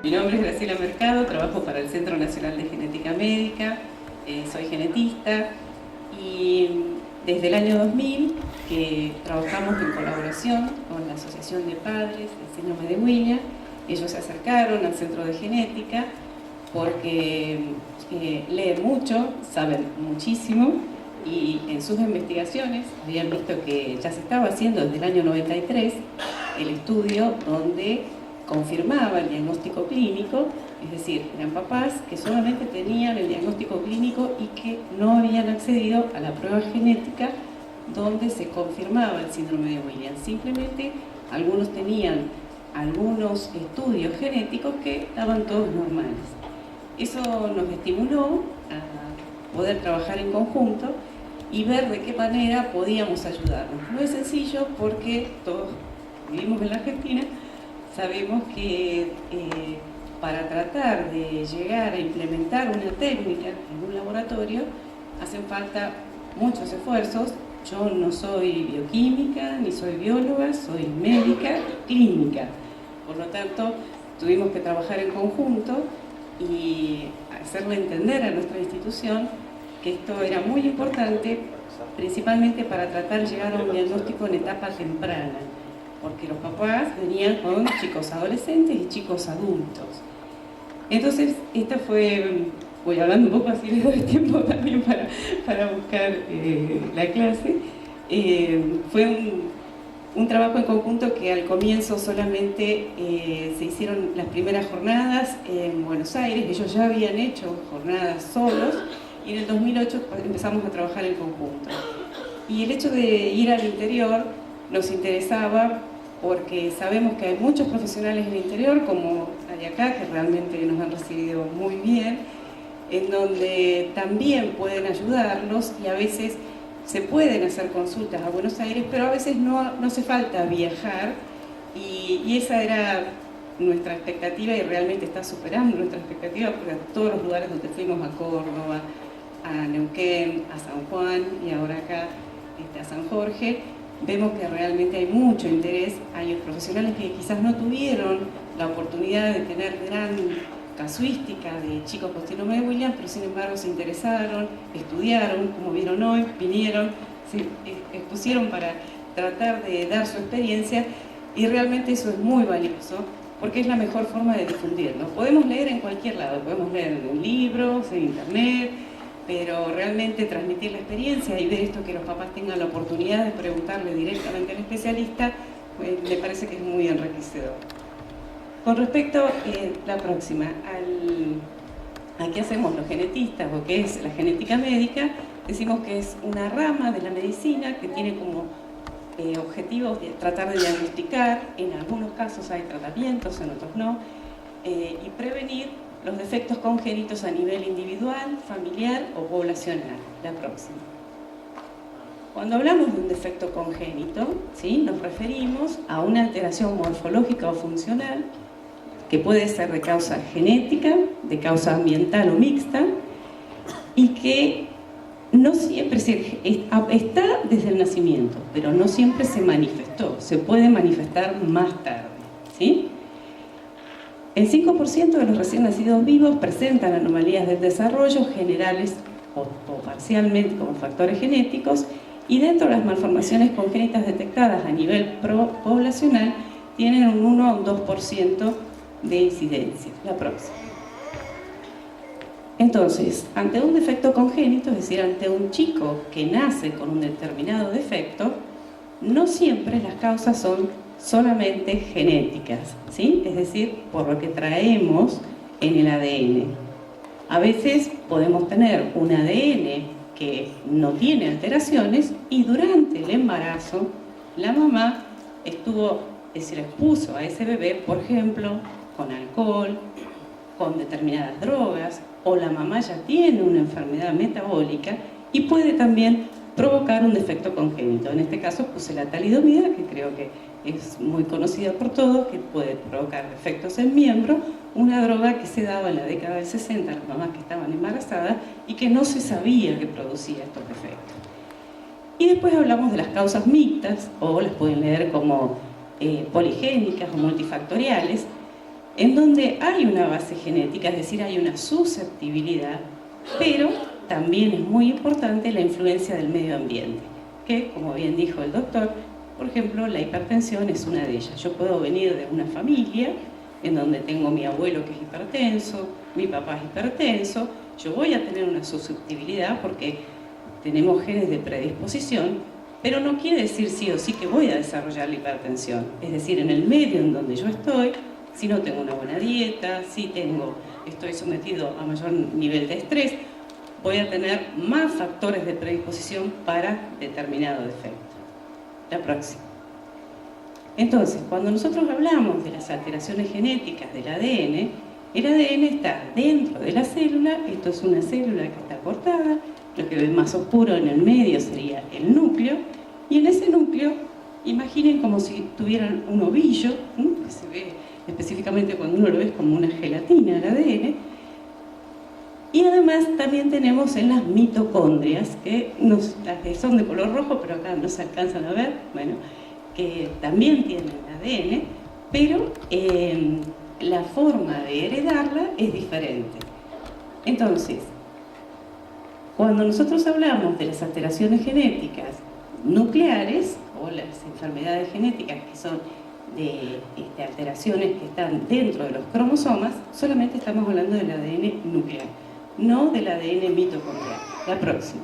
Mi nombre es Graciela Mercado, trabajo para el Centro Nacional de Genética Médica, soy genetista y desde el año 2000 que trabajamos en colaboración con la Asociación de Padres del Síndrome de Williams. Ellos se acercaron al Centro de Genética porque leen mucho, saben muchísimo y en sus investigaciones habían visto que ya se estaba haciendo desde el año 93 el estudio donde confirmaba el diagnóstico clínico, es decir, eran papás que solamente tenían el diagnóstico clínico y que no habían accedido a la prueba genética donde se confirmaba el síndrome de Williams. Simplemente algunos tenían algunos estudios genéticos que estaban todos normales. Eso nos estimuló a poder trabajar en conjunto y ver de qué manera podíamos ayudarnos. No es sencillo porque todos vivimos en la Argentina, sabemos que para tratar de llegar a implementar una técnica en un laboratorio hacen falta muchos esfuerzos. Yo no soy bioquímica, ni soy bióloga, soy médica clínica. Por lo tanto, tuvimos que trabajar en conjunto y hacerle entender a nuestra institución que esto era muy importante, principalmente para tratar de llegar a un diagnóstico en etapa temprana, porque los papás venían con chicos adolescentes y chicos adultos. Entonces, esta fue, voy hablando un poco así, les doy tiempo también para buscar la clase. Fue un trabajo en conjunto que al comienzo solamente se hicieron las primeras jornadas en Buenos Aires. Ellos ya habían hecho jornadas solos y en el 2008 empezamos a trabajar en conjunto. Y el hecho de ir al interior nos interesaba porque sabemos que hay muchos profesionales en el interior, como hay acá, que realmente nos han recibido muy bien, en donde también pueden ayudarlos y a veces se pueden hacer consultas a Buenos Aires, pero a veces no hace falta viajar y esa era nuestra expectativa y realmente está superando nuestra expectativa porque a todos los lugares donde fuimos, a Córdoba, a Neuquén, a San Juan y ahora acá a San Jorge, vemos que realmente hay mucho interés. Hay profesionales que quizás no tuvieron la oportunidad de tener gran casuística de chicos con síndrome de Williams, pero sin embargo se interesaron, estudiaron, como vieron hoy, vinieron, se expusieron para tratar de dar su experiencia y realmente eso es muy valioso porque es la mejor forma de difundirlo. Podemos leer en cualquier lado, podemos leer en libros, en internet, pero realmente transmitir la experiencia y ver esto que los papás tengan la oportunidad de preguntarle directamente al especialista, pues me parece que es muy enriquecedor. Con respecto a la próxima, a qué hacemos los genetistas o qué es la genética médica, decimos que es una rama de la medicina que tiene como objetivo de tratar de diagnosticar, en algunos casos hay tratamientos, en otros no, y prevenir los defectos congénitos a nivel individual, familiar o poblacional. La próxima. Cuando hablamos de un defecto congénito, ¿sí?, nos referimos a una alteración morfológica o funcional que puede ser de causa genética, de causa ambiental o mixta, y que no siempre está desde el nacimiento, pero no siempre se manifestó, se puede manifestar más tarde, ¿sí? El 5% de los recién nacidos vivos presentan anomalías del desarrollo generales o parcialmente como factores genéticos, y dentro de las malformaciones congénitas detectadas a nivel poblacional tienen un 1 a un 2% de incidencia. La próxima. Entonces, ante un defecto congénito, es decir, ante un chico que nace con un determinado defecto, no siempre las causas son solamente genéticas, ¿sí? Es decir, por lo que traemos en el ADN. A veces podemos tener un ADN que no tiene alteraciones y durante el embarazo la mamá expuso a ese bebé, por ejemplo, con alcohol, con determinadas drogas, o la mamá ya tiene una enfermedad metabólica y puede también provocar un defecto congénito. En este caso puse la talidomida, que creo que es muy conocida por todos, que puede provocar defectos en miembro, una droga que se daba en la década del 60 a las mamás que estaban embarazadas y que no se sabía que producía estos defectos. Y después hablamos de las causas mixtas, o las pueden leer como poligénicas o multifactoriales, en donde hay una base genética, es decir, hay una susceptibilidad, pero también es muy importante la influencia del medio ambiente, que, como bien dijo el doctor, por ejemplo, la hipertensión es una de ellas. Yo puedo venir de una familia en donde tengo mi abuelo que es hipertenso, mi papá es hipertenso, yo voy a tener una susceptibilidad porque tenemos genes de predisposición, pero no quiere decir sí o sí que voy a desarrollar la hipertensión. Es decir, en el medio en donde yo estoy, si no tengo una buena dieta, si estoy sometido a mayor nivel de estrés, voy a tener más factores de predisposición para determinado defecto. La próxima. Entonces, cuando nosotros hablamos de las alteraciones genéticas del ADN, el ADN está dentro de la célula, esto es una célula que está cortada, lo que ven más oscuro en el medio sería el núcleo, y en ese núcleo, imaginen como si tuvieran un ovillo, que se ve específicamente cuando uno lo ve como una gelatina el ADN, y además también tenemos en las mitocondrias, que son de color rojo, pero acá no se alcanzan a ver, bueno, que también tienen ADN, pero la forma de heredarla es diferente. Entonces, cuando nosotros hablamos de las alteraciones genéticas nucleares, o las enfermedades genéticas que son de alteraciones que están dentro de los cromosomas, solamente estamos hablando del ADN nuclear, no del ADN mitocondrial. La próxima.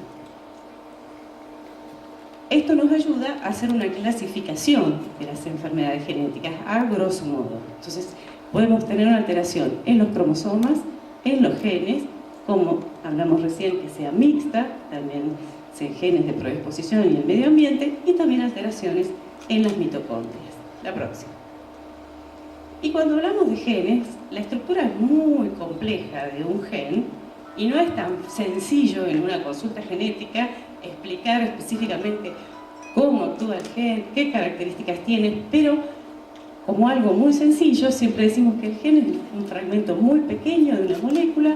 Esto nos ayuda a hacer una clasificación de las enfermedades genéticas, a grosso modo. Entonces, podemos tener una alteración en los cromosomas, en los genes, como hablamos recién, que sea mixta, también genes de predisposición y el medio ambiente, y también alteraciones en las mitocondrias. La próxima. Y cuando hablamos de genes, la estructura es muy compleja de un gen, y no es tan sencillo en una consulta genética explicar específicamente cómo actúa el gen, qué características tiene, pero como algo muy sencillo, siempre decimos que el gen es un fragmento muy pequeño de una molécula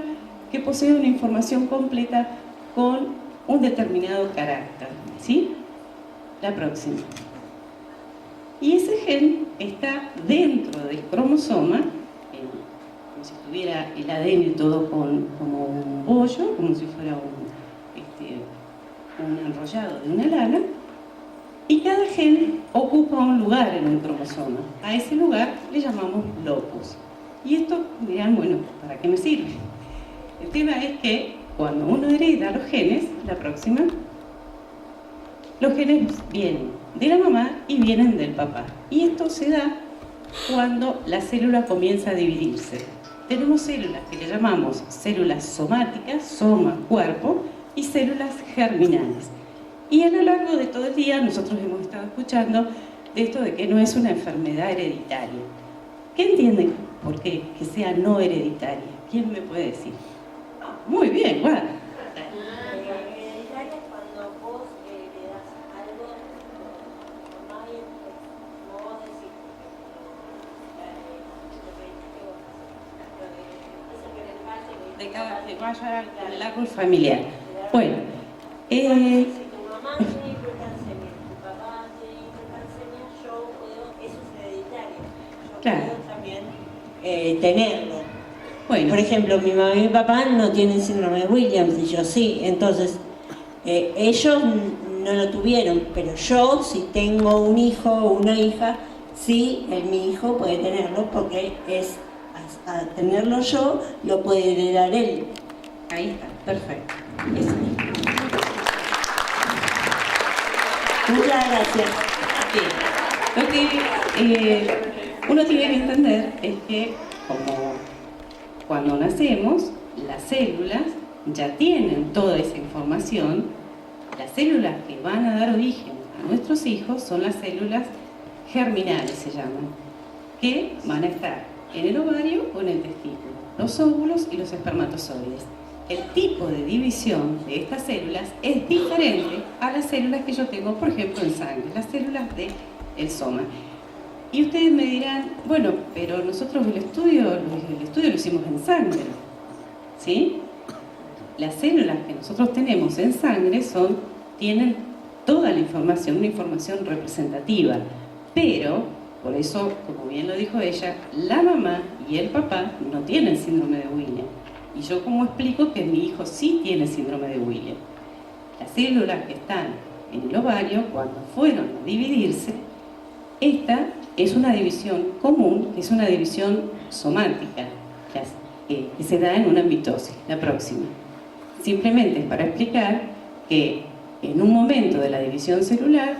que posee una información completa con un determinado carácter, ¿sí? La próxima. Y ese gen está dentro del cromosoma, como si estuviera el ADN todo como un bollo, como si fuera un enrollado de una lana, y cada gen ocupa un lugar en un cromosoma. A ese lugar le llamamos locus. Y esto dirán, bueno, ¿para qué me sirve? El tema es que cuando uno hereda los genes, la próxima, los genes vienen de la mamá y vienen del papá. Y esto se da cuando la célula comienza a dividirse. Tenemos células que le llamamos células somáticas, soma, cuerpo, y células germinales. Y a lo largo de todo el día nosotros hemos estado escuchando de esto de que no es una enfermedad hereditaria. ¿Qué entienden por qué que sea no hereditaria? ¿Quién me puede decir? Muy bien, bueno. Hereditaria es cuando vos le das algo normal y como vos decís, de cada que vaya al árbol familiar. Bueno, si tu mamá tiene hipercalcemia, tu papá tiene hipercalcemia, eso es hereditario. Yo claro, puedo también tenerlo. bueno, Por ejemplo, mi mamá y mi papá no tienen síndrome de Williams y yo sí, entonces ellos no lo tuvieron, pero yo, si tengo un hijo o una hija, sí, mi hijo puede tenerlo porque a tenerlo yo, lo puede heredar él. ahí está, perfecto. Eso. Muchas gracias. Lo que uno tiene que entender es que, como cuando nacemos, las células ya tienen toda esa información. Las células que van a dar origen a nuestros hijos son las células germinales, se llaman, que van a estar en el ovario o en el testículo, los óvulos y los espermatozoides. El tipo de división de estas células es diferente a las células que yo tengo, por ejemplo, en sangre, las células del soma. Y ustedes me dirán, bueno, pero nosotros el estudio lo hicimos en sangre, ¿sí? Las células que nosotros tenemos en sangre tienen toda la información, una información representativa, pero Por eso, como bien lo dijo ella, la mamá y el papá no tienen síndrome de Williams. Y yo como explico que mi hijo sí tiene síndrome de Williams. Las células que están en el ovario, cuando fueron a dividirse, esta es una división común, que es una división somática, que se da en una mitosis, la próxima. Simplemente es para explicar que en un momento de la división celular,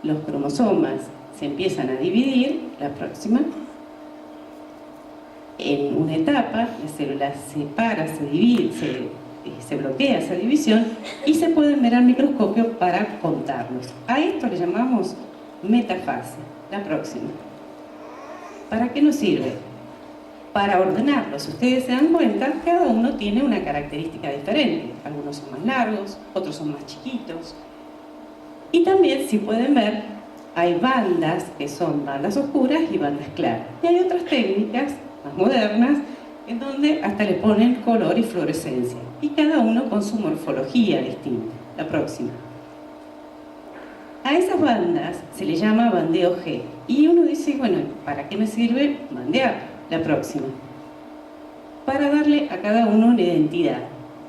los cromosomas se empiezan a dividir, la próxima, en una etapa, la célula se para, se divide, se bloquea esa división y se pueden ver al microscopio para contarlos. A esto le llamamos metafase, la próxima. ¿Para qué nos sirve? Para ordenarlos. Si ustedes se dan cuenta, cada uno tiene una característica diferente. Algunos son más largos, otros son más chiquitos. Y también, si pueden ver, hay bandas que son bandas oscuras y bandas claras. Y hay otras técnicas más modernas en donde hasta le ponen color y fluorescencia. Y cada uno con su morfología distinta. La próxima. A esas bandas se le llama bandeo G. Y uno dice, bueno, ¿para qué me sirve bandear? La próxima. Para darle a cada uno una identidad.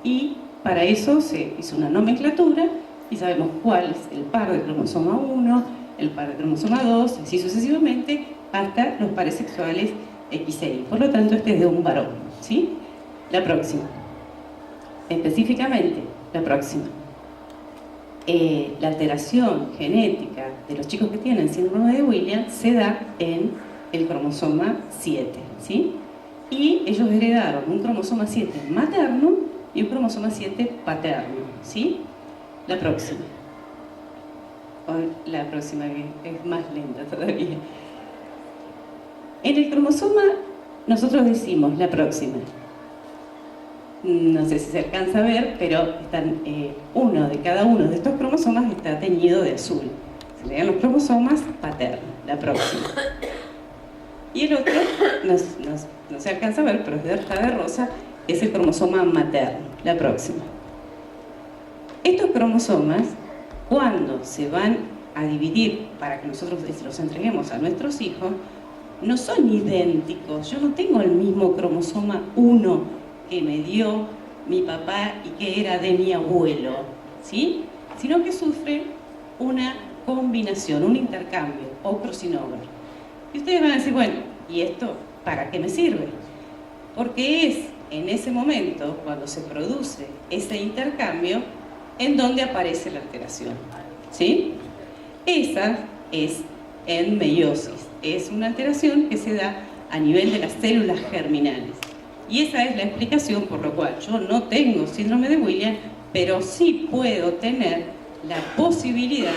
Y para eso se hizo una nomenclatura y sabemos cuál es el par de cromosoma 1, el par de cromosoma 2, así sucesivamente, hasta los pares sexuales X e Y. Por lo tanto, este es de un varón, ¿sí? La próxima. Específicamente, la próxima. La alteración genética de los chicos que tienen síndrome de Williams se da en el cromosoma 7, ¿sí? Y ellos heredaron un cromosoma 7 materno y un cromosoma 7 paterno, ¿sí? La próxima. La próxima que es más lenta todavía. En el cromosoma nosotros decimos la próxima. No sé si se alcanza a ver, pero están, uno de cada uno de estos cromosomas está teñido de azul. Se le llaman los cromosomas paternos, la próxima. Y el otro, no se alcanza a ver, pero está de rosa, es el cromosoma materno, la próxima. Estos cromosomas, cuando se van a dividir para que nosotros los entreguemos a nuestros hijos, no son idénticos. Yo no tengo el mismo cromosoma 1 que me dio mi papá y que era de mi abuelo, ¿sí? Sino que sufren una combinación, un intercambio o crossover. Y ustedes van a decir, bueno, ¿y esto para qué me sirve? Porque es en ese momento, cuando se produce ese intercambio, en donde aparece la alteración, ¿sí? Esa es en meiosis. Es una alteración que se da a nivel de las células germinales. Y esa es la explicación por lo cual yo no tengo síndrome de Williams, pero sí puedo tener la posibilidad,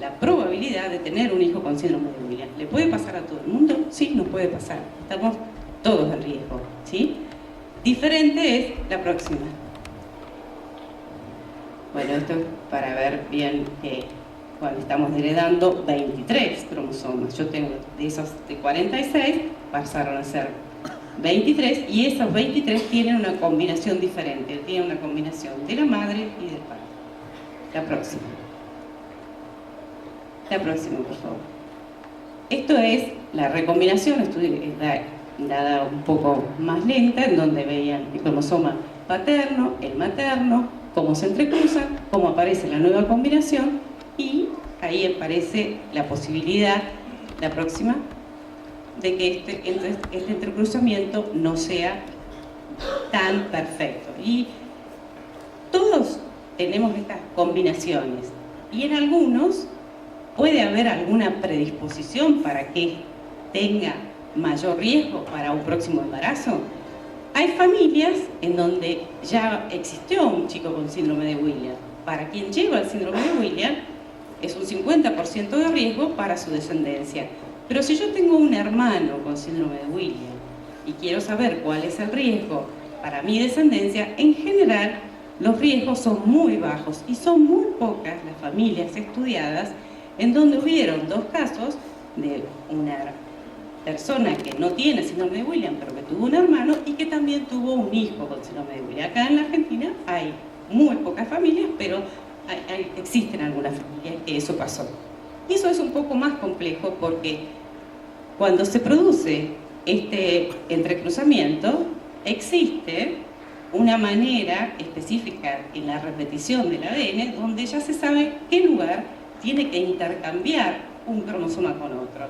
la probabilidad de tener un hijo con síndrome de Williams. ¿Le puede pasar a todo el mundo? Sí, nos puede pasar. Estamos todos en riesgo, ¿sí? Diferente es la próxima. Bueno, esto es para ver bien que cuando estamos heredando 23 cromosomas. Yo tengo de esos de 46, pasaron a ser 23, y esos 23 tienen una combinación diferente. Tienen una combinación de la madre y del padre. La próxima. La próxima, por favor. Esto es la recombinación, dada un poco más lenta, en donde veían el cromosoma paterno, el materno, cómo se entrecruzan, cómo aparece la nueva combinación, y ahí aparece la posibilidad, la próxima, de que este entrecruzamiento no sea tan perfecto. Y todos tenemos estas combinaciones, y en algunos puede haber alguna predisposición para que tenga mayor riesgo para un próximo embarazo. Hay familias en donde ya existió un chico con síndrome de Williams. Para quien lleva el síndrome de Williams es un 50% de riesgo para su descendencia. Pero si yo tengo un hermano con síndrome de Williams y quiero saber cuál es el riesgo para mi descendencia, en general los riesgos son muy bajos y son muy pocas las familias estudiadas en donde hubieron 2 casos de una persona que no tiene síndrome de Williams, pero que tuvo un hermano y que también tuvo un hijo con síndrome de Williams. Acá en la Argentina hay muy pocas familias, pero existen algunas familias que eso pasó. Y eso es un poco más complejo porque Cuando se produce este entrecruzamiento, existe una manera específica en la repetición del ADN donde ya se sabe qué lugar tiene que intercambiar un cromosoma con otro.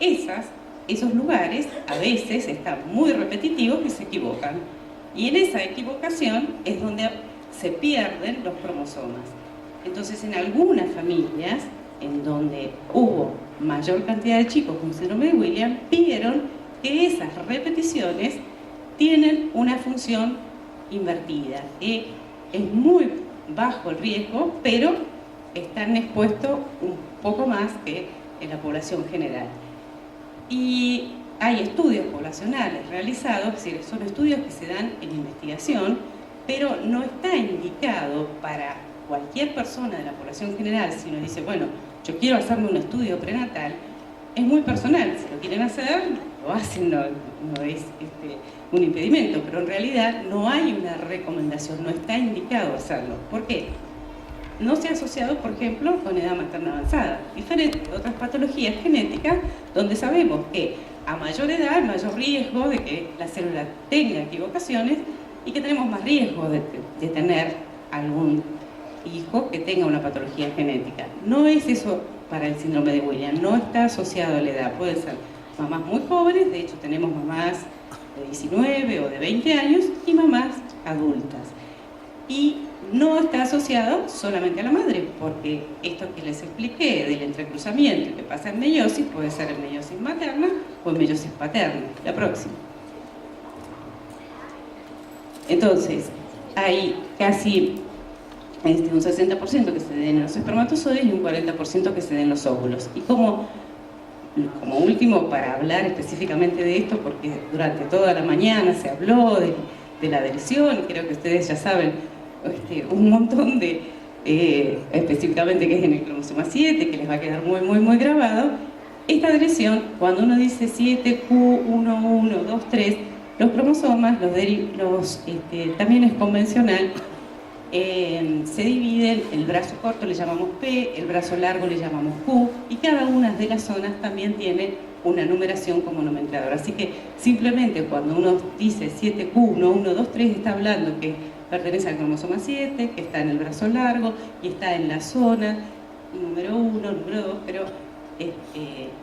Esos lugares a veces están muy repetitivos y se equivocan. Y en esa equivocación es donde se pierden los cromosomas. Entonces, en algunas familias en donde hubo mayor cantidad de chicos con síndrome de Williams, vieron que esas repeticiones tienen una función invertida. Es muy bajo el riesgo, pero están expuestos un poco más que en la población general. Y hay estudios poblacionales realizados, es decir, son estudios que se dan en investigación, pero no está indicado para cualquier persona de la población general. Si uno dice, bueno, yo quiero hacerme un estudio prenatal, es muy personal. Si lo quieren hacer, lo hacen, no es un impedimento, pero en realidad no hay una recomendación, no está indicado hacerlo. ¿Por qué? No se ha asociado, por ejemplo, con edad materna avanzada, diferente de otras patologías genéticas donde sabemos que a mayor edad hay mayor riesgo de que la célula tenga equivocaciones y que tenemos más riesgo de tener algún hijo que tenga una patología genética. No es eso para el síndrome de Williams, no está asociado a la edad. Pueden ser mamás muy jóvenes, de hecho tenemos mamás de 19 o de 20 años y mamás adultas. Y no está asociado solamente a la madre, porque esto que les expliqué del entrecruzamiento que pasa en meiosis puede ser en meiosis materna o en meiosis paterna. La próxima. Entonces, hay casi un 60% que se den en los espermatozoides y un 40% que se den en los óvulos. Y como último, para hablar específicamente de esto, porque durante toda la mañana se habló de la adhesión, creo que ustedes ya saben un montón de, específicamente que es en el cromosoma 7, que les va a quedar muy, muy, muy grabado. Esta adhesión, cuando uno dice 7q1123, los cromosomas, también es convencional, se dividen, el brazo corto le llamamos P, el brazo largo le llamamos Q, y cada una de las zonas también tiene una numeración como nomenclador. Así que simplemente cuando uno dice 7q1123 está hablando que pertenece al cromosoma 7, que está en el brazo largo y está en la zona número 1, número 2, pero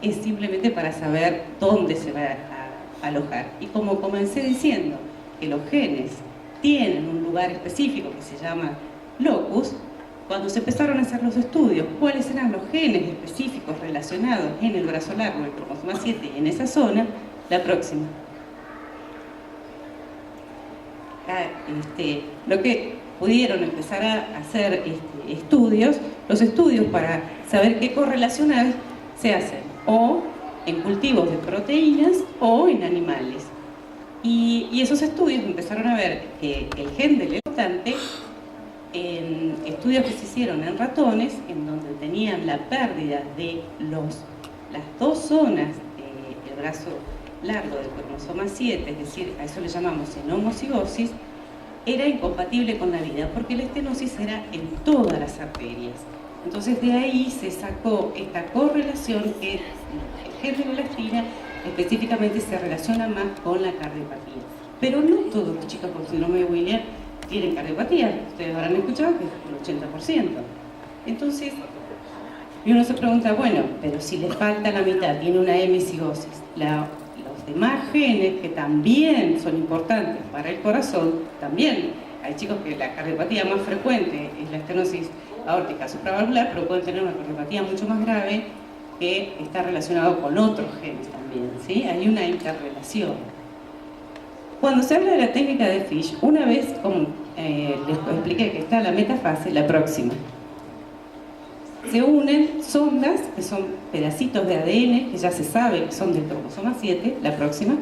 es simplemente para saber dónde se va a alojar. Y como comencé diciendo que los genes tienen un lugar específico que se llama locus, cuando se empezaron a hacer los estudios, cuáles eran los genes específicos relacionados en el brazo largo del cromosoma 7 y en esa zona, la próxima. Lo que pudieron empezar a hacer estudios, los estudios para saber qué correlaciones se hacen, o en cultivos de proteínas o en animales. Y esos estudios empezaron a ver que el gen del importante en estudios que se hicieron en ratones, en donde tenían la pérdida de las dos zonas del brazo largo del cromosoma 7, es decir, a eso le llamamos homocigosis, era incompatible con la vida, porque la estenosis era en todas las arterias. Entonces de ahí se sacó esta correlación que el gen de elastina específicamente se relaciona más con la cardiopatía. Pero no todos los chicos con síndrome de Williams tienen cardiopatía. Ustedes habrán escuchado que es el 80%. Entonces, y uno se pregunta, bueno, pero si le falta la mitad, tiene una hemicigosis, los demás genes que también son importantes para el corazón, también hay chicos que la cardiopatía más frecuente es la estenosis aórtica supravalvular, pero pueden tener una cardiopatía mucho más grave que está relacionado con otros genes también, ¿sí? Hay una interrelación. Cuando se habla de la técnica de Fish, una vez, como les expliqué que está la metafase, la próxima, se unen sondas, que son pedacitos de ADN, que ya se sabe que son del cromosoma 7, la próxima,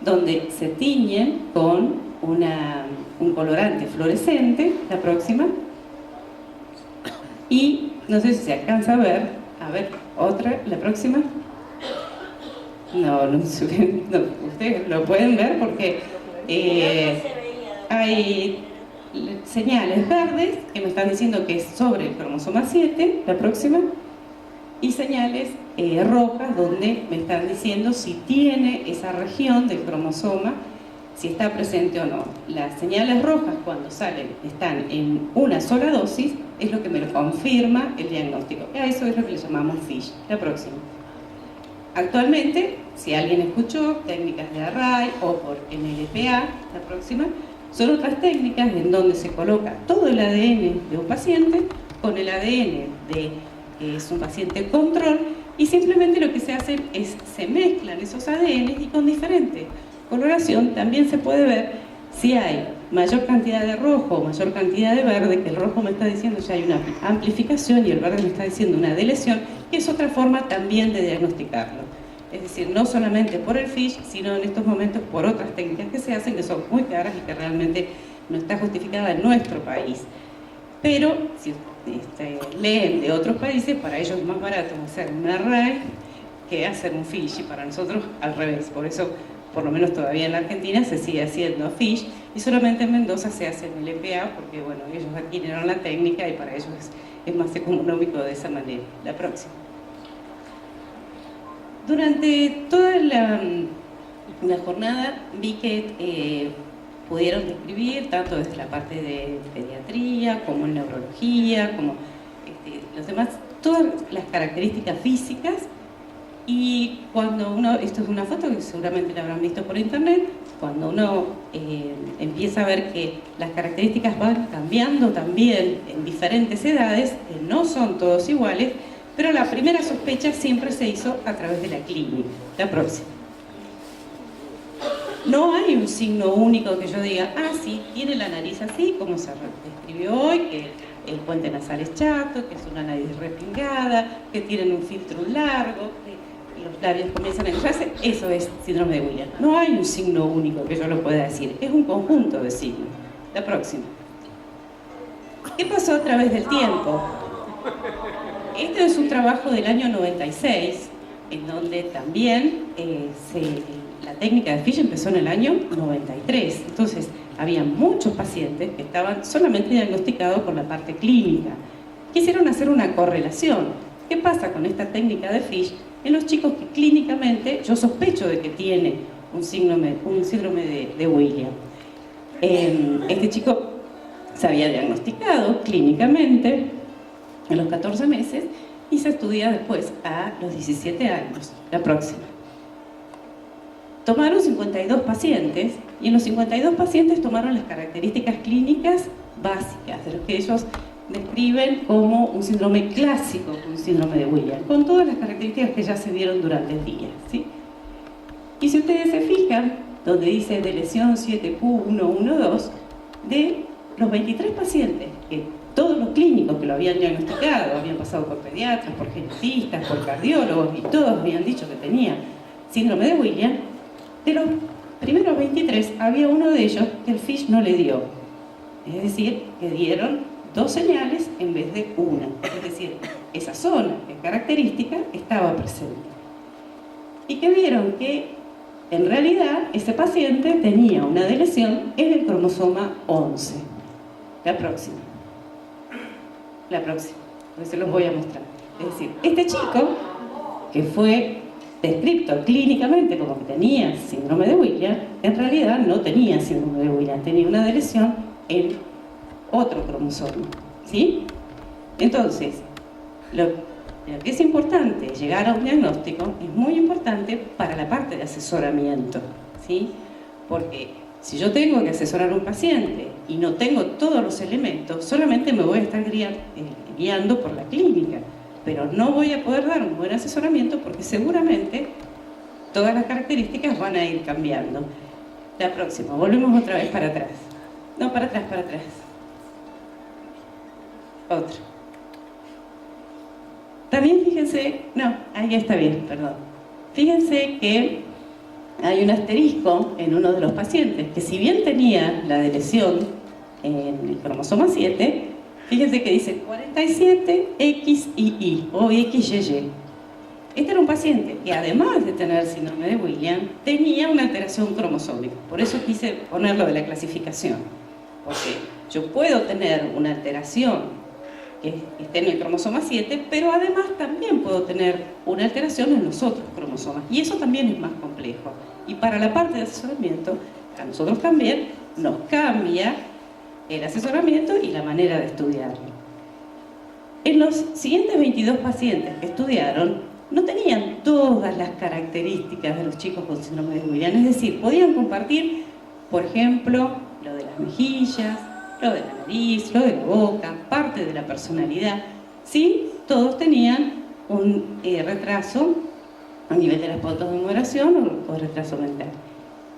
donde se tiñen con un colorante fluorescente, la próxima, y no sé si se alcanza a ver, otra, la próxima. No, ustedes lo pueden ver porque hay señales verdes que me están diciendo que es sobre el cromosoma 7, la próxima, y señales rojas donde me están diciendo si tiene esa región del cromosoma, si está presente o no. Las señales rojas cuando salen, están en una sola dosis, es lo que me lo confirma el diagnóstico. A eso es lo que le llamamos FISH. La próxima. Actualmente, si alguien escuchó técnicas de array o por NLPA, la próxima, son otras técnicas en donde se coloca todo el ADN de un paciente con el ADN de es un paciente control, y simplemente lo que se hace es se mezclan esos ADN y con diferente coloración también se puede ver si hay mayor cantidad de rojo o mayor cantidad de verde, que el rojo me está diciendo ya hay una amplificación y el verde me está diciendo una deleción, que es otra forma también de diagnosticarlo. Es decir, no solamente por el FISH, sino en estos momentos por otras técnicas que se hacen, que son muy caras y que realmente no está justificada en nuestro país. Pero si leen de otros países, para ellos es más barato hacer un array que hacer un FISH, y para nosotros al revés. Por eso, por lo menos todavía en la Argentina se sigue haciendo FISH, y solamente en Mendoza se hace en LPA, porque bueno, ellos adquirieron la técnica y para ellos es más económico de esa manera. La próxima. Durante toda la jornada vi que pudieron describir, tanto desde la parte de pediatría, como en neurología, como los demás, todas las características físicas. Y cuando uno, esto es una foto que seguramente la habrán visto por internet, cuando uno empieza a ver que las características van cambiando también en diferentes edades, que no son todos iguales, pero la primera sospecha siempre se hizo a través de la clínica. La próxima. No hay un signo único que yo diga, ah, sí, tiene la nariz así, como se describió hoy, que el puente nasal es chato, que es una nariz respingada, que tienen un filtro largo, que los labios comienzan a enrollarse. Eso es síndrome de Williams. No hay un signo único que yo lo pueda decir, es un conjunto de signos. La próxima. ¿Qué pasó a través del tiempo? Este es un trabajo del año 96, en donde también la técnica de FISH empezó en el año 93. Entonces, había muchos pacientes que estaban solamente diagnosticados por la parte clínica. Quisieron hacer una correlación. ¿Qué pasa con esta técnica de FISH en los chicos que clínicamente yo sospecho de que tiene un síndrome de Williams? Este chico se había diagnosticado clínicamente a los 14 meses y se estudia después a los 17 años. La próxima. Tomaron 52 pacientes y en los 52 pacientes tomaron las características clínicas básicas, de los que ellos describen como un síndrome clásico, un síndrome de Williams, con todas las características que ya se vieron durante el día, ¿sí? Y si ustedes se fijan, donde dice de lesión 7Q112, de los 23 pacientes que todos los clínicos que lo habían diagnosticado, habían pasado por pediatras, por genetistas, por cardiólogos, y todos habían dicho que tenía síndrome de Williams, de los primeros 23 había uno de ellos que el FISH no le dio. Es decir, que dieron 2 señales en vez de una. Es decir, esa zona característica estaba presente. Y que vieron que en realidad ese paciente tenía una deleción en el cromosoma 11. La próxima. La próxima, pues se los voy a mostrar. Es decir, este chico, que fue descrito clínicamente como que tenía síndrome de Williams, en realidad no tenía síndrome de Williams, tenía una deleción en otro cromosoma, ¿sí? Entonces, lo que es importante llegar a un diagnóstico es muy importante para la parte de asesoramiento, ¿sí? Porque si yo tengo que asesorar a un paciente y no tengo todos los elementos, solamente me voy a estar guiando por la clínica, pero no voy a poder dar un buen asesoramiento porque seguramente todas las características van a ir cambiando. La próxima, volvemos otra vez para atrás. No, para atrás, para atrás. Otro. También fíjense, no, ahí está bien, perdón. Fíjense que hay un asterisco en uno de los pacientes que, si bien tenía la deleción en el cromosoma 7, fíjense que dice 47XII o XYY. Este era un paciente que, además de tener síndrome de Williams, tenía una alteración cromosómica. Por eso quise ponerlo de la clasificación. Porque yo puedo tener una alteración que esté en el cromosoma 7, pero además también puedo tener una alteración en los otros cromosomas, y eso también es más complejo. Y para la parte de asesoramiento, a nosotros también nos cambia el asesoramiento y la manera de estudiarlo. En los siguientes 22 pacientes que estudiaron, no tenían todas las características de los chicos con síndrome de Williams, es decir, podían compartir, por ejemplo, lo de las mejillas, lo de la nariz, lo de la boca, parte de la personalidad. Sí, todos tenían un retraso a nivel de las pautas de moderación o retraso mental.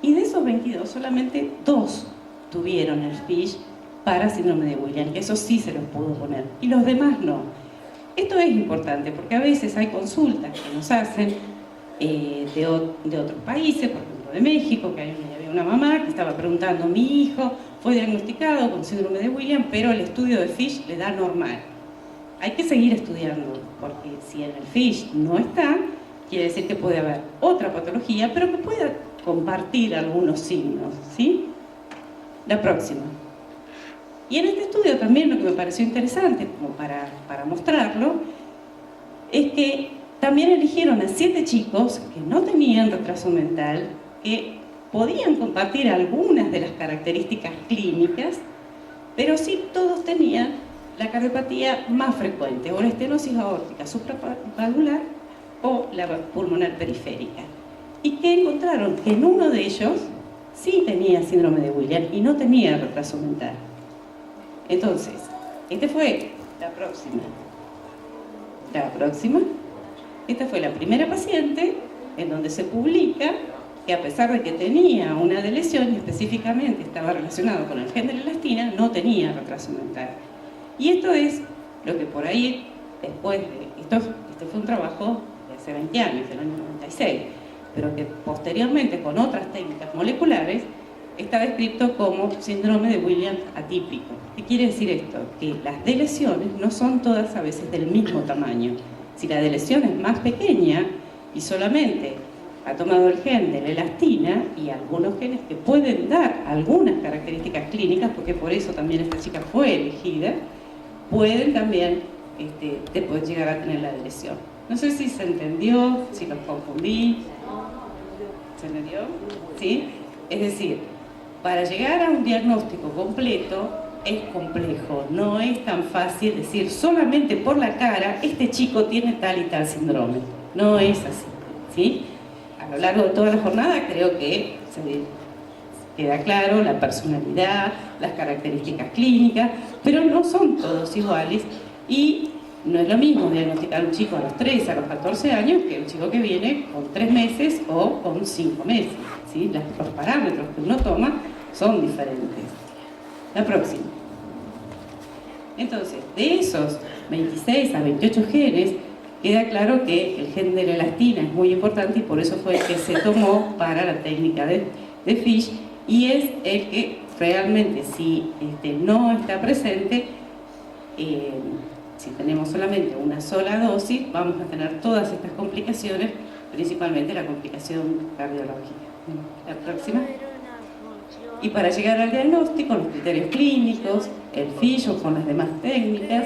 Y de esos 22, solamente 2 tuvieron el FISH para síndrome de Williams, que eso sí se los pudo poner, y los demás no. Esto es importante porque a veces hay consultas que nos hacen de otros países, por ejemplo de México, que había una mamá que estaba preguntando: mi hijo fue diagnosticado con síndrome de Williams, pero el estudio de FISH le da normal. Hay que seguir estudiando, porque si en el FISH no está, quiere decir que puede haber otra patología, pero que pueda compartir algunos signos, ¿sí? La próxima. Y en este estudio también lo que me pareció interesante, como para mostrarlo, es que también eligieron a 7 chicos que no tenían retraso mental, que podían compartir algunas de las características clínicas, pero sí todos tenían la cardiopatía más frecuente, o la estenosis aórtica supravalvular o la pulmonar periférica. Y que encontraron que en uno de ellos sí tenía síndrome de Williams y no tenía retraso mental. Entonces, esta fue la próxima. Esta fue la primera paciente en donde se publica que a pesar de que tenía una lesión y específicamente estaba relacionado con el gen de la elastina, no tenía retraso mental. Y esto es lo que por ahí, después de... Esto fue un trabajo de hace 20 años, del año 96, pero que posteriormente con otras técnicas moleculares está descrito como síndrome de Williams atípico. ¿Qué quiere decir esto? Que las deleciones no son todas a veces del mismo tamaño. Si la deleción es más pequeña y solamente ha tomado el gen de la elastina y algunos genes que pueden dar algunas características clínicas, porque por eso también esta chica fue elegida, pueden también te pueden llegar a tener la deleción. No sé si se entendió, si los confundí. ¿Se entendió? ¿Sí? Es decir, para llegar a un diagnóstico completo es complejo, no es tan fácil decir solamente por la cara este chico tiene tal y tal síndrome. No es así, ¿sí? A lo largo de toda la jornada creo que se queda claro la personalidad, las características clínicas, pero no son todos iguales y no es lo mismo diagnosticar a un chico a los 13, a los 14 años que un chico que viene con 3 meses o con 5 meses, ¿sí? Los parámetros que uno toma son diferentes. La próxima. Entonces, de esos 26 a 28 genes, queda claro que el gen de la elastina es muy importante y por eso fue el que se tomó para la técnica de FISH, y es el que realmente, si no está presente, si tenemos solamente una sola dosis, vamos a tener todas estas complicaciones, principalmente la complicación cardiológica. La próxima. Y para llegar al diagnóstico, los criterios clínicos, el FISH o con las demás técnicas,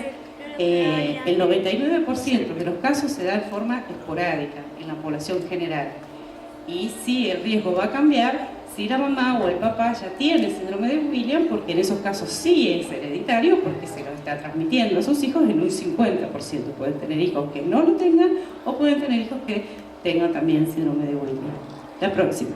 el 99% de los casos se da de forma esporádica en la población general. Y sí, el riesgo va a cambiar si la mamá o el papá ya tiene síndrome de Williams, porque en esos casos sí es hereditario, porque se lo está transmitiendo a sus hijos en un 50%. Pueden tener hijos que no lo tengan o pueden tener hijos que tengan también síndrome de Williams. La próxima.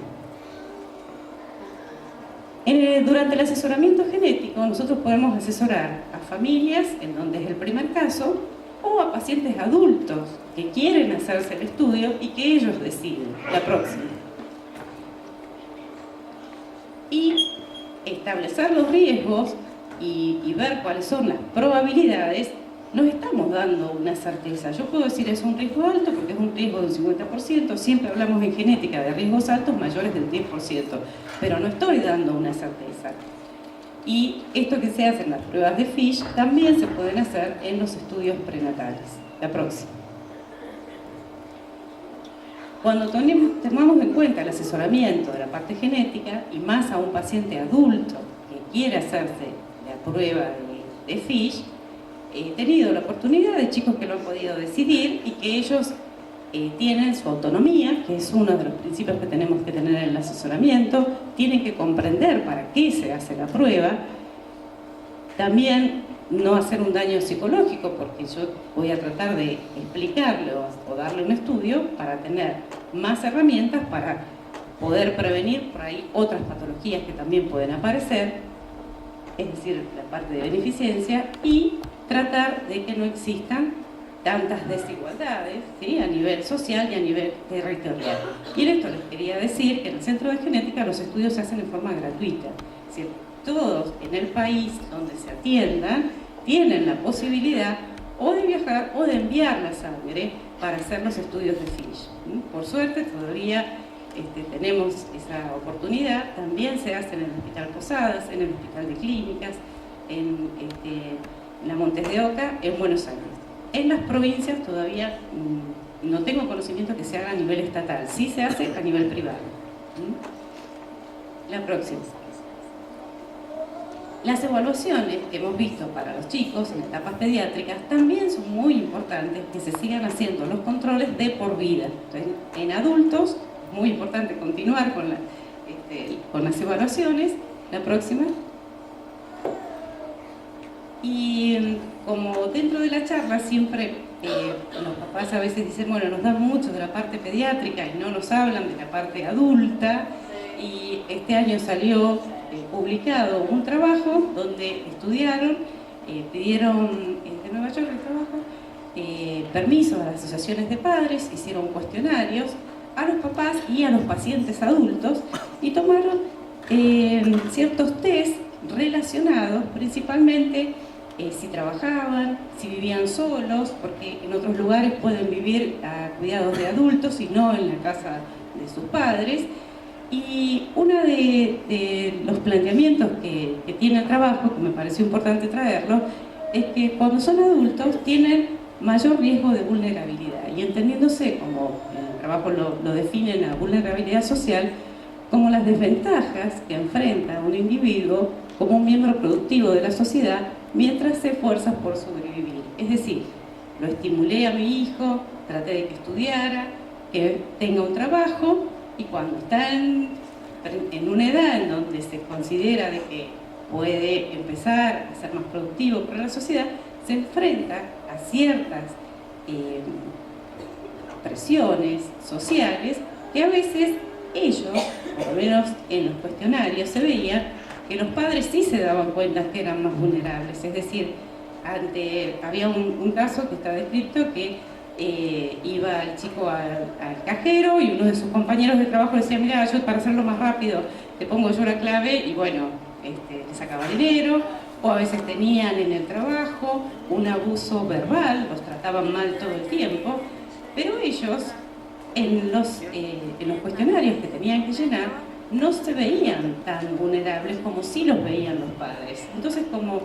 Durante el asesoramiento genético nosotros podemos asesorar a familias en donde es el primer caso o a pacientes adultos que quieren hacerse el estudio y que ellos deciden. La próxima. Y establecer los riesgos y ver cuáles son las probabilidades, nos estamos dando una certeza. Yo puedo decir es un riesgo alto porque es un riesgo del 50%, siempre hablamos en genética de riesgos altos mayores del 10%, pero no estoy dando una certeza. Y esto que se hace en las pruebas de FISH también se pueden hacer en los estudios prenatales. La próxima. Cuando tomamos en cuenta el asesoramiento de la parte genética, y más a un paciente adulto que quiere hacerse la prueba de FISH, tenido la oportunidad de chicos que lo han podido decidir y que ellos tienen su autonomía, que es uno de los principios que tenemos que tener en el asesoramiento, tienen que comprender para qué se hace la prueba, también no hacer un daño psicológico, porque yo voy a tratar de explicarle o darle un estudio para tener más herramientas para poder prevenir por ahí otras patologías que también pueden aparecer, es decir, la parte de beneficencia, y tratar de que no existan tantas desigualdades, ¿sí?, a nivel social y a nivel territorial. Y en esto les quería decir que en el Centro de Genética los estudios se hacen en forma gratuita. Es decir, todos en el país donde se atiendan tienen la posibilidad o de viajar o de enviar la sangre para hacer los estudios de FISH. Por suerte todavía tenemos esa oportunidad. También se hace en el Hospital Posadas, en el Hospital de Clínicas, en la Montes de Oca, en Buenos Aires. En las provincias todavía no tengo conocimiento que se haga a nivel estatal, sí se hace a nivel privado. La próxima. Las evaluaciones que hemos visto para los chicos en etapas pediátricas también son muy importantes, que se sigan haciendo los controles de por vida. Entonces, en adultos, muy importante continuar con las evaluaciones. La próxima. Y como dentro de la charla siempre los papás a veces dicen, bueno, nos dan mucho de la parte pediátrica y no nos hablan de la parte adulta, y este año salió publicado un trabajo donde estudiaron, pidieron de Nueva York el trabajo, permisos a las asociaciones de padres, hicieron cuestionarios a los papás y a los pacientes adultos y tomaron ciertos test relacionados principalmente si trabajaban, si vivían solos, porque en otros lugares pueden vivir a cuidados de adultos y no en la casa de sus padres. Y uno de los planteamientos que tiene el trabajo, que me pareció importante traerlo, es que cuando son adultos tienen mayor riesgo de vulnerabilidad, y entendiéndose, como el trabajo lo define, la vulnerabilidad social como las desventajas que enfrenta un individuo como un miembro productivo de la sociedad mientras se esfuerza por sobrevivir. Es decir, lo estimulé a mi hijo, traté de que estudiara, que tenga un trabajo, y cuando está en una edad en donde se considera de que puede empezar a ser más productivo para la sociedad, se enfrenta a ciertas presiones sociales que a veces ellos, por lo menos en los cuestionarios, se veía que los padres sí se daban cuenta que eran más vulnerables. Es decir, había un caso que está descrito que iba el chico al cajero y uno de sus compañeros de trabajo le decía, mira, yo para hacerlo más rápido te pongo yo la clave, y bueno, le sacaba dinero. O a veces tenían en el trabajo un abuso verbal, los trataban mal todo el tiempo, pero ellos en los cuestionarios que tenían que llenar no se veían tan vulnerables como sí los veían los padres. Entonces, como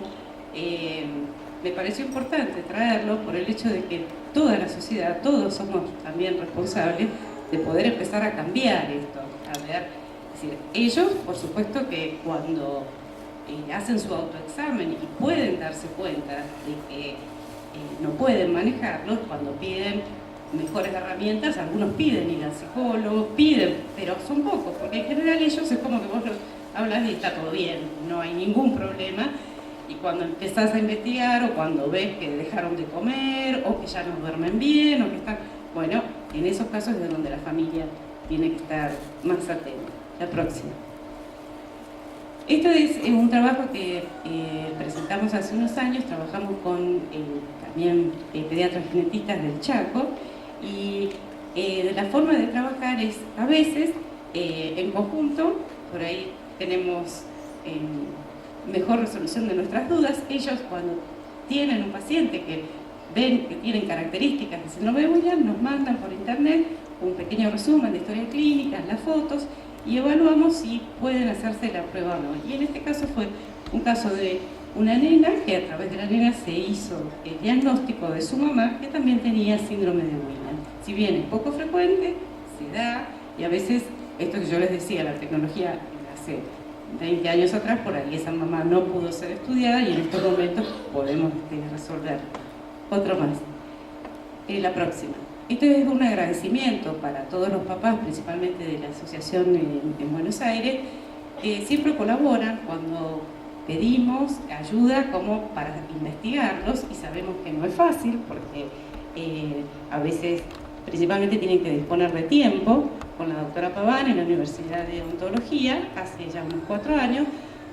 me pareció importante traerlo por el hecho de que toda la sociedad, todos somos también responsables de poder empezar a cambiar esto. A ver, es decir, ellos, por supuesto que cuando hacen su autoexamen y pueden darse cuenta de que no pueden manejarlos, cuando piden mejores herramientas, algunos piden ir al psicólogo, pero son pocos, porque en general ellos es como que vos los hablas y está todo bien, no hay ningún problema, y cuando empezás a investigar o cuando ves que dejaron de comer o que ya no duermen bien o que están, bueno, en esos casos es donde la familia tiene que estar más atenta. La próxima. Este es un trabajo que presentamos hace unos años, trabajamos con también pediatras genetistas del Chaco, y la forma de trabajar es a veces en conjunto, por ahí tenemos mejor resolución de nuestras dudas. Ellos, cuando tienen un paciente que ven que tienen características de síndrome de Williams, nos mandan por internet un pequeño resumen de historia clínica, las fotos, y evaluamos si pueden hacerse la prueba o no. Y en este caso fue un caso de una nena que a través de la nena se hizo el diagnóstico de su mamá, que también tenía síndrome de Williams. Si bien es poco frecuente, se da, y a veces, esto que yo les decía, la tecnología hace 20 años atrás, por ahí esa mamá no pudo ser estudiada y en estos momentos podemos resolver otro más. La próxima. Esto es un agradecimiento para todos los papás, principalmente de la asociación en Buenos Aires, que siempre colaboran cuando pedimos ayuda como para investigarlos, y sabemos que no es fácil porque a veces principalmente tienen que disponer de tiempo. Con la doctora Paván en la Universidad de Odontología, hace ya unos 4 años,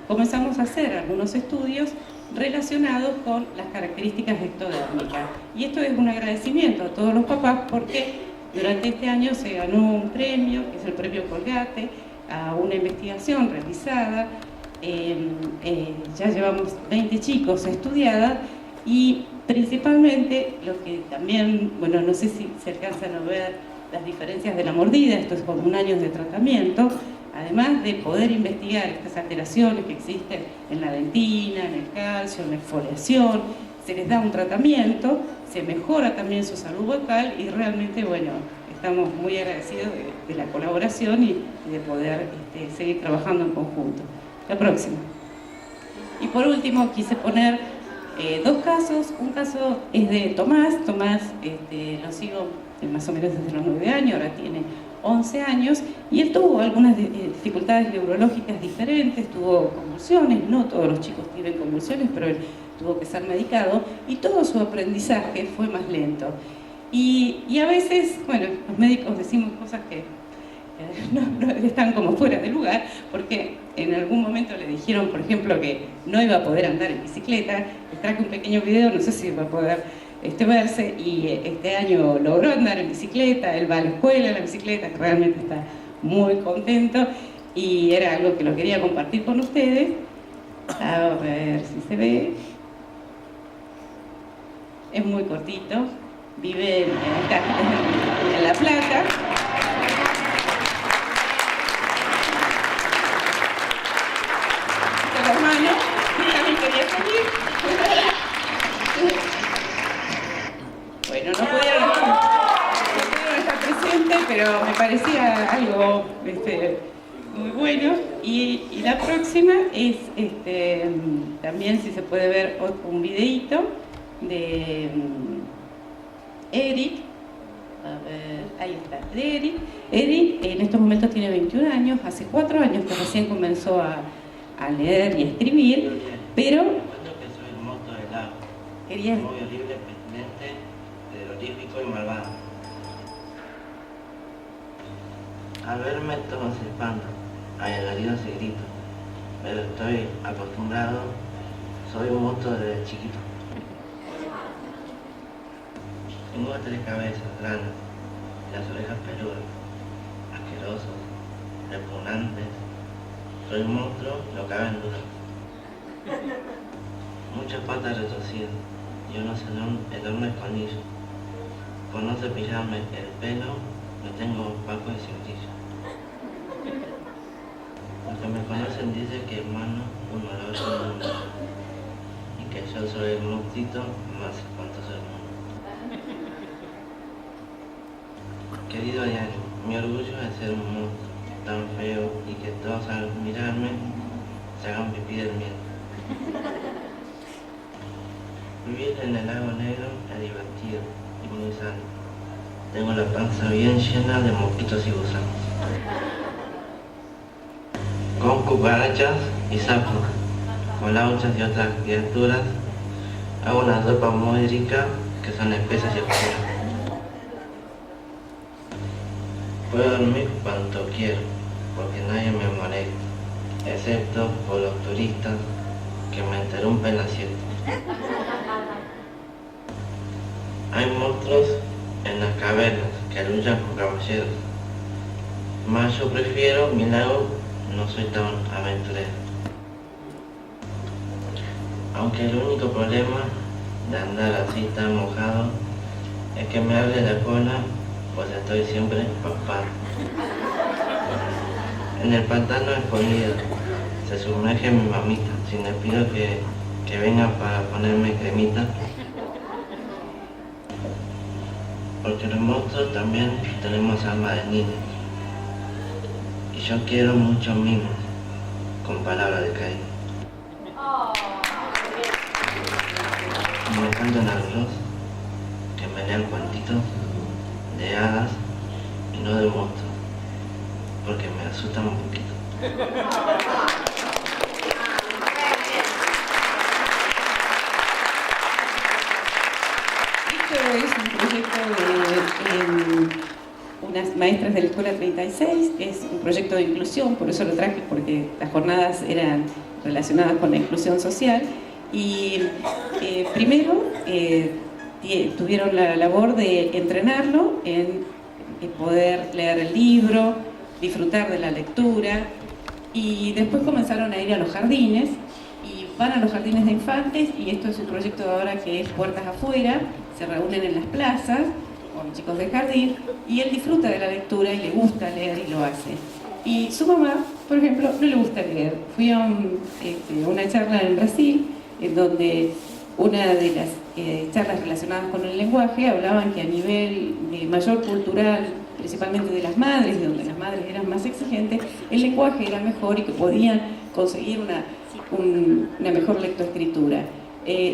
comenzamos a hacer algunos estudios relacionados con las características ectodérmicas. Y esto es un agradecimiento a todos los papás porque durante este año se ganó un premio, que es el premio Colgate, a una investigación realizada. Ya llevamos 20 chicos estudiadas y principalmente lo que también, bueno, no sé si se alcanzan a ver las diferencias de la mordida, esto es con 1 año de tratamiento, además de poder investigar estas alteraciones que existen en la dentina, en el calcio, en la exfoliación, se les da un tratamiento, se mejora también su salud bucal y realmente, bueno, estamos muy agradecidos de la colaboración y de poder seguir trabajando en conjunto. La próxima. Y por último quise poner 2 casos. Un caso es de Tomás. Tomás lo sigo más o menos desde los 9 años, ahora tiene 11 años, y él tuvo algunas dificultades neurológicas diferentes, tuvo convulsiones, no todos los chicos tienen convulsiones, pero él tuvo que ser medicado, y todo su aprendizaje fue más lento. Y a veces, bueno, los médicos decimos cosas que no están como fuera de lugar, porque en algún momento le dijeron, por ejemplo, que no iba a poder andar en bicicleta. Les traje un pequeño video, no sé si va a poder verse, y este año logró andar en bicicleta. Él va a la escuela en la bicicleta, que realmente está muy contento, y era algo que lo quería compartir con ustedes. A ver si se ve. Es muy cortito, vive en La Plata. El hermano, que también quería salir. Bueno, no pudieron estar presentes, pero me parecía algo muy bueno. Y la próxima es también, si se puede ver, un videíto de Eric. A ver, ahí está, de Eric. Eric en estos momentos tiene 21 años, hace 4 años que recién comenzó a leer y a escribir, pero quería... terrorífico y malvado. Al verme todos se espantan, hay alaridos y gritos, pero estoy acostumbrado, soy un monstruo desde chiquito. Tengo 3 cabezas grandes, las orejas peludas, asquerosos, repugnantes. Soy un monstruo, no cabe en duda. Muchas patas retorcidas y unos enormes colmillos. Por no cepillarme el pelo, me tengo paco y cintillo. Los que me conocen dicen que hermano uno lo otro del mundo, y que yo soy el monstruito más espantoso del mundo. Querido Diario, mi orgullo es ser un monstruo tan feo y que todos al mirarme se hagan pipí del miedo. Vivir en el lago negro es divertido y muy sano. Tengo la panza bien llena de mosquitos y gusanos. Con cucarachas y sapos, con lauchas y otras criaturas, hago una sopa muy rica que son espesas y oscuras. Puedo dormir cuanto quiero, porque nadie me molesta, excepto por los turistas que me interrumpen la siesta. Hay monstruos en las cavernas que luchan con caballeros, mas yo prefiero mi lago, no soy tan aventurero. Aunque el único problema de andar así tan mojado es que me abre la cola, pues estoy siempre empapado. En el pantano escondido se sumerge mi mamita, si le pido que venga para ponerme cremita. Porque los monstruos también tenemos alma de niños. Y yo quiero muchos mimos. con palabras de cariño. Y me encantan algunos que me lean cuentitos de hadas y no de monstruos, porque me asustan un poquito. Esto es un proyecto de unas maestras de la Escuela 36, es un proyecto de inclusión, por eso lo traje, porque las jornadas eran relacionadas con la inclusión social. Y primero tuvieron la labor de entrenarlo en poder leer el libro, disfrutar de la lectura, y después comenzaron a ir a los jardines, y van a los jardines de infantes, y esto es un proyecto ahora que es puertas afuera, se reúnen en las plazas con chicos de jardín, y él disfruta de la lectura y le gusta leer y lo hace. Y su mamá, por ejemplo, no le gusta leer. Fui a una charla en Brasil, en donde una de las charlas relacionadas con el lenguaje hablaban que a nivel mayor cultural, principalmente de las madres, y donde las madres eran más exigentes, el lenguaje era mejor y que podían conseguir una mejor lectoescritura.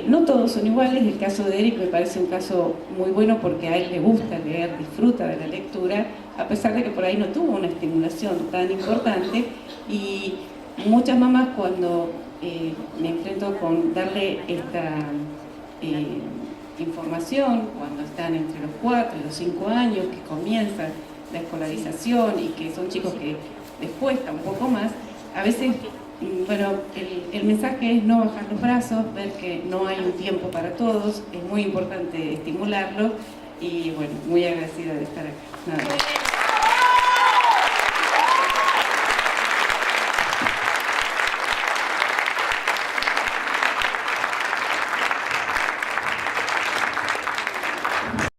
No todos son iguales, el caso de Eric me parece un caso muy bueno porque a él le gusta leer, disfruta de la lectura, a pesar de que por ahí no tuvo una estimulación tan importante, y muchas mamás cuando me enfrento con darle esta información cuando están entre los 4 y los 5 años, que comienza la escolarización y que son chicos que les cuesta un poco más, a veces, bueno, el mensaje es no bajar los brazos, ver que no hay un tiempo para todos, es muy importante estimularlo, y bueno, muy agradecida de estar acá. Nada más.